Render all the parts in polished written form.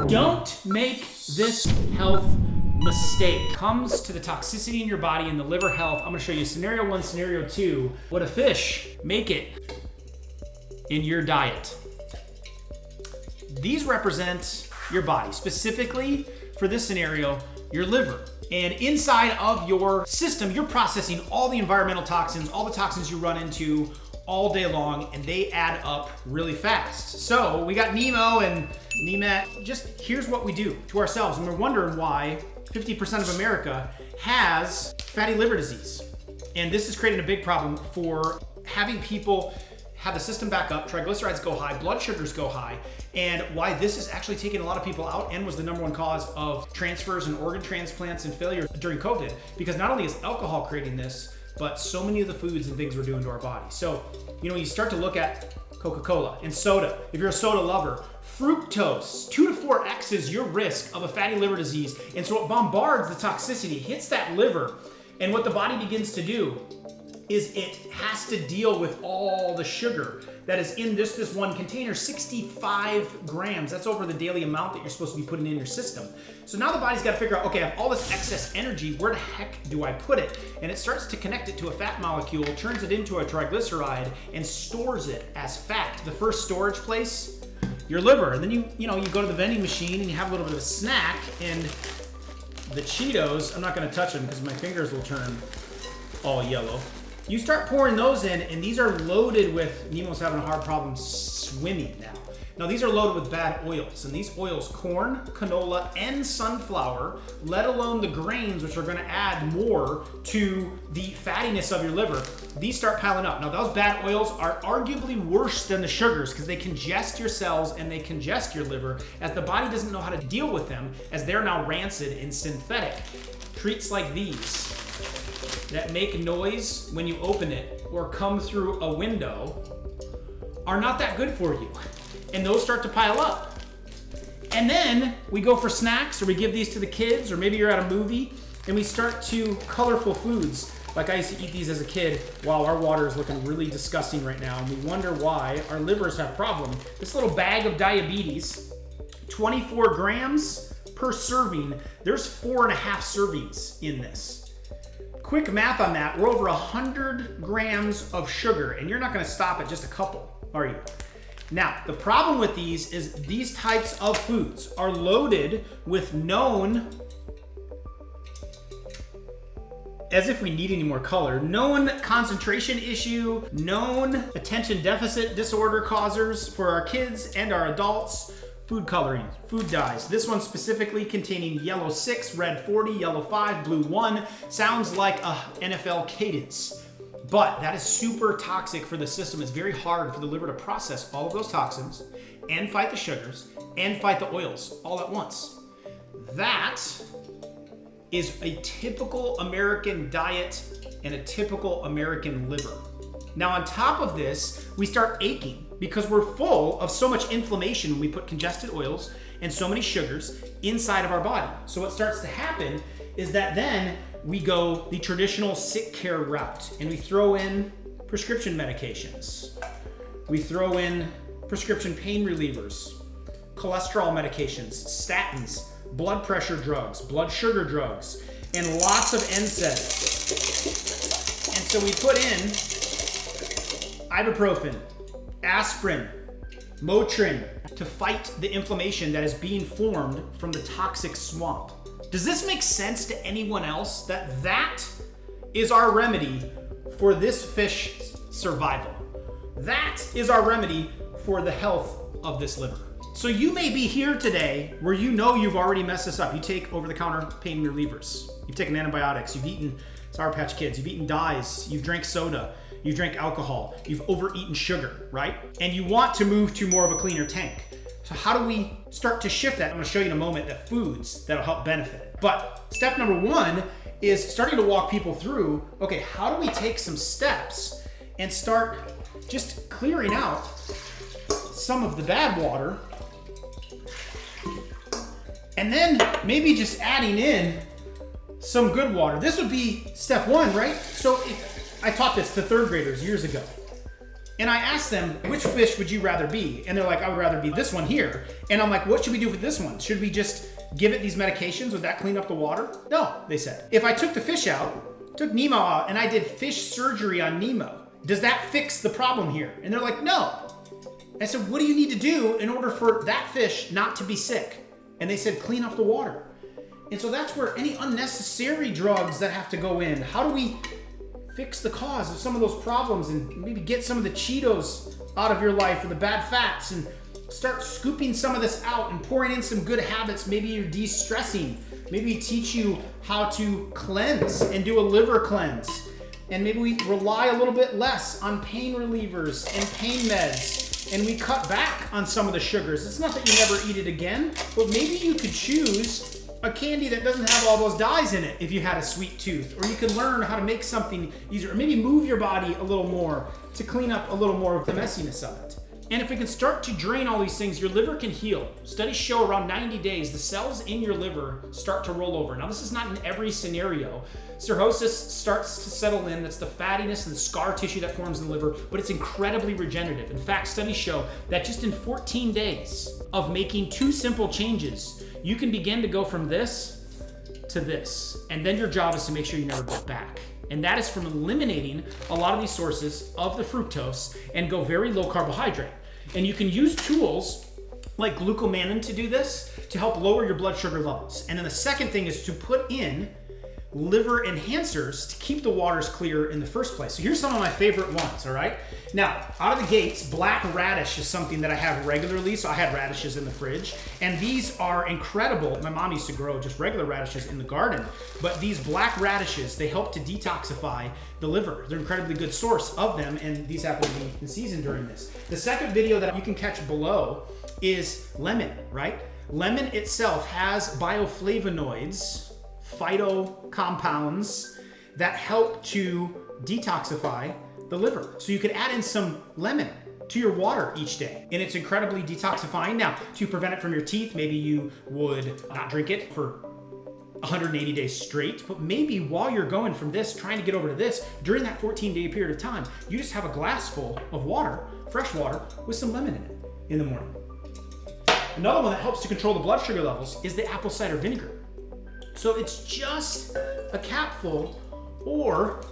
Don't make this health mistake. Comes to the toxicity in your body and the liver health. I'm gonna show you scenario 1, scenario 2. Would a fish make it in your diet? These represent your body, specifically for this scenario, your liver. And inside of your system, you're processing all the environmental toxins, all the toxins you run into all day long, and they add up really fast. So we got Nemo and Nemet. Just here's what we do to ourselves. And we're wondering why 50% of America has fatty liver disease. And this is creating a big problem for having people have the system back up, triglycerides go high, blood sugars go high, and why this is actually taking a lot of people out and was the number one cause of transfers and organ transplants and failure during COVID. Because not only is alcohol creating this, but so many of the foods and things we're doing to our body. So, you start to look at Coca-Cola and soda. If you're a soda lover, fructose, 2 to 4x is your risk of a fatty liver disease. And so it bombards the toxicity, hits that liver, and what the body begins to do is it has to deal with all the sugar that is in this one container, 65 grams. That's over the daily amount that you're supposed to be putting in your system. So now the body's got to figure out, okay, I have all this excess energy, where the heck do I put it? And it starts to connect it to a fat molecule, turns it into a triglyceride, and stores it as fat. The first storage place, your liver. And then you go to the vending machine and you have a little bit of a snack, and the Cheetos, I'm not gonna touch them because my fingers will turn all yellow. You start pouring those in, and these are loaded with, Nemo's having a hard problem swimming now. Now these are loaded with bad oils, and these oils, corn, canola, and sunflower, let alone the grains, which are gonna add more to the fattiness of your liver, these start piling up. Now those bad oils are arguably worse than the sugars because they congest your cells and they congest your liver as the body doesn't know how to deal with them as they're now rancid and synthetic. Treats like these that make noise when you open it or come through a window are not that good for you. And those start to pile up. And then we go for snacks, or we give these to the kids, or maybe you're at a movie and we start to colorful foods. Like I used to eat these as a kid. Wow, our water is looking really disgusting right now. And we wonder why our livers have problems. This little bag of diabetes, 24 grams per serving. There's 4.5 servings in this. Quick math on that, we're over 100 grams of sugar, and you're not gonna stop at just a couple, are you? Now, the problem with these is these types of foods are loaded with known, as if we need any more color, known concentration issue, known attention deficit disorder causers for our kids and our adults. Food coloring, food dyes. This one specifically containing yellow 6, red 40, yellow 5, blue 1. Sounds like a NFL cadence, but that is super toxic for the system. It's very hard for the liver to process all of those toxins and fight the sugars and fight the oils all at once. That is a typical American diet and a typical American liver. Now on top of this, we start aching because we're full of so much inflammation when we put congested oils and so many sugars inside of our body. So what starts to happen is that then we go the traditional sick care route and we throw in prescription medications. We throw in prescription pain relievers, cholesterol medications, statins, blood pressure drugs, blood sugar drugs, and lots of NSAIDs. And so we put in ibuprofen, aspirin, Motrin to fight the inflammation that is being formed from the toxic swamp. Does this make sense to anyone else that that is our remedy for this fish survival? That is our remedy for the health of this liver. So you may be here today where you know you've already messed this up. You take over-the-counter pain relievers. You've taken antibiotics. You've eaten Sour Patch Kids. You've eaten dyes. You've drank soda. You've drank alcohol. You've overeaten sugar, right? And you want to move to more of a cleaner tank. So how do we start to shift that? I'm gonna show you in a moment the foods that'll help benefit it. But step number 1 is starting to walk people through, okay, how do we take some steps and start just clearing out some of the bad water, and then maybe just adding in some good water. This would be step 1, right? So if I taught this to 3rd graders years ago. And I asked them, which fish would you rather be? And they're like, I would rather be this one here. And I'm like, what should we do with this one? Should we just give it these medications? Would that clean up the water? No, they said. If I took the fish out, took Nemo out, and I did fish surgery on Nemo, does that fix the problem here? And they're like, no. I said, what do you need to do in order for that fish not to be sick? And they said, clean up the water. And so that's where any unnecessary drugs that have to go in, how do we fix the cause of some of those problems and maybe get some of the Cheetos out of your life or the bad fats and start scooping some of this out and pouring in some good habits. Maybe you're de-stressing. Maybe we teach you how to cleanse and do a liver cleanse. And maybe we rely a little bit less on pain relievers and pain meds. And we cut back on some of the sugars. It's not that you never eat it again, but maybe you could choose a candy that doesn't have all those dyes in it if you had a sweet tooth, or you can learn how to make something easier, or maybe move your body a little more to clean up a little more of the messiness of it. And if we can start to drain all these things, your liver can heal. Studies show around 90 days, the cells in your liver start to roll over. Now, this is not in every scenario. Cirrhosis starts to settle in. That's the fattiness and the scar tissue that forms in the liver, but it's incredibly regenerative. In fact, studies show that just in 14 days of making 2 simple changes, you can begin to go from this to this. And then your job is to make sure you never go back. And that is from eliminating a lot of these sources of the fructose and go very low carbohydrate. And you can use tools like glucomannan to do this to help lower your blood sugar levels. And then the second thing is to put in liver enhancers to keep the waters clear in the first place. So here's some of my favorite ones, all right? Now, out of the gates, black radish is something that I have regularly. So I had radishes in the fridge, and these are incredible. My mom used to grow just regular radishes in the garden, but these black radishes, they help to detoxify the liver. They're an incredibly good source of them, and these happen to be in season during this. The second video that you can catch below is lemon, right? Lemon itself has bioflavonoids, phytocompounds that help to detoxify the liver. So you could add in some lemon to your water each day, and it's incredibly detoxifying. Now, to prevent it from your teeth, maybe you would not drink it for 180 days straight, but maybe while you're going from this, trying to get over to this, during that 14-day period of time, you just have a glass full of water, fresh water, with some lemon in it in the morning. Another one that helps to control the blood sugar levels is the apple cider vinegar. So it's just a capful or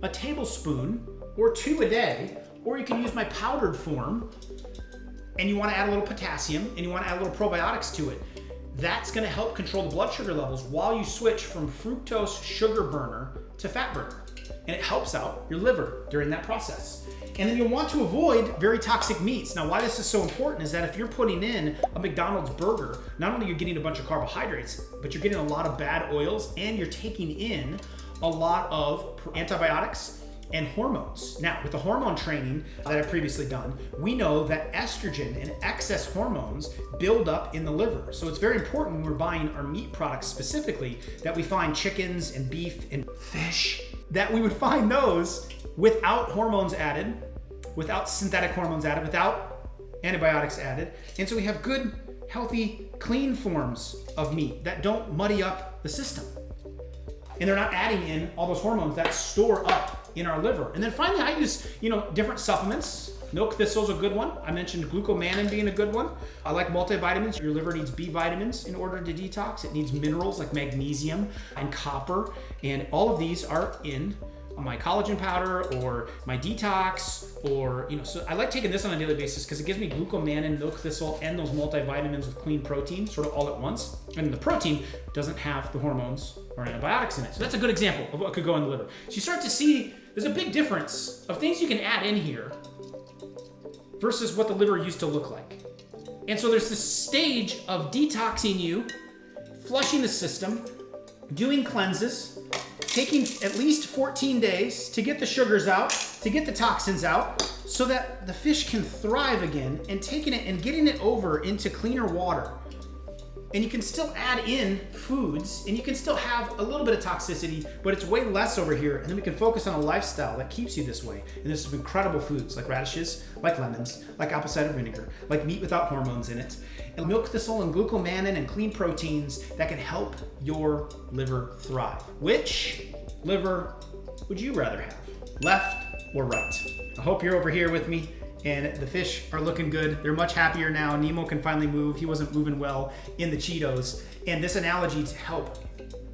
a tablespoon or 2 a day, or you can use my powdered form, and you want to add a little potassium and you want to add a little probiotics to it. That's going to help control the blood sugar levels while you switch from fructose sugar burner to fat burner. And it helps out your liver during that process. And then you'll want to avoid very toxic meats. Now, why this is so important is that if you're putting in a McDonald's burger, not only are you getting a bunch of carbohydrates, but you're getting a lot of bad oils, and you're taking in a lot of antibiotics and hormones. Now, with the hormone training that I've previously done, we know that estrogen and excess hormones build up in the liver. So it's very important when we're buying our meat products specifically that we find chickens and beef and fish, that we would find those without hormones added, without synthetic hormones added, without antibiotics added. And so we have good, healthy, clean forms of meat that don't muddy up the system. And they're not adding in all those hormones that store up in our liver. And then finally, I use, different supplements. Milk thistle is a good one. I mentioned glucomannan being a good one. I like multivitamins. Your liver needs B vitamins in order to detox. It needs minerals like magnesium and copper. And all of these are in my collagen powder or my detox, or so I like taking this on a daily basis because it gives me glucomannan, milk thistle, and those multivitamins with clean protein sort of all at once. And the protein doesn't have the hormones or antibiotics in it. So that's a good example of what could go in the liver. So you start to see there's a big difference of things you can add in here versus what the liver used to look like. And so there's this stage of detoxing you, flushing the system, doing cleanses, taking at least 14 days to get the sugars out, to get the toxins out, so that the fish can thrive again, and taking it and getting it over into cleaner water. And you can still add in foods, and you can still have a little bit of toxicity, but it's way less over here. And then we can focus on a lifestyle that keeps you this way. And there's some incredible foods like radishes, like lemons, like apple cider vinegar, like meat without hormones in it, and milk thistle and glucomannan and clean proteins that can help your liver thrive. Which liver would you rather have? Left, or right. I hope you're over here with me, and the fish are looking good. They're much happier now. Nemo can finally move. He wasn't moving well in the Cheetos. And this analogy to help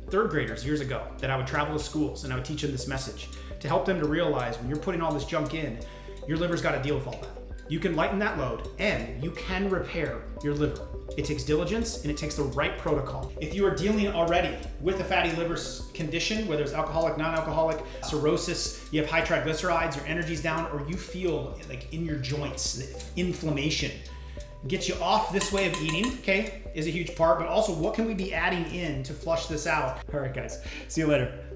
third graders years ago, that I would travel to schools and I would teach them this message to help them to realize when you're putting all this junk in, your liver's got to deal with all that. You can lighten that load and you can repair your liver. It takes diligence and it takes the right protocol. If you are dealing already with a fatty liver condition, whether it's alcoholic, non-alcoholic, cirrhosis, you have high triglycerides, your energy's down, or you feel like in your joints, inflammation, get you off this way of eating, okay, is a huge part, but also what can we be adding in to flush this out? All right, guys, see you later.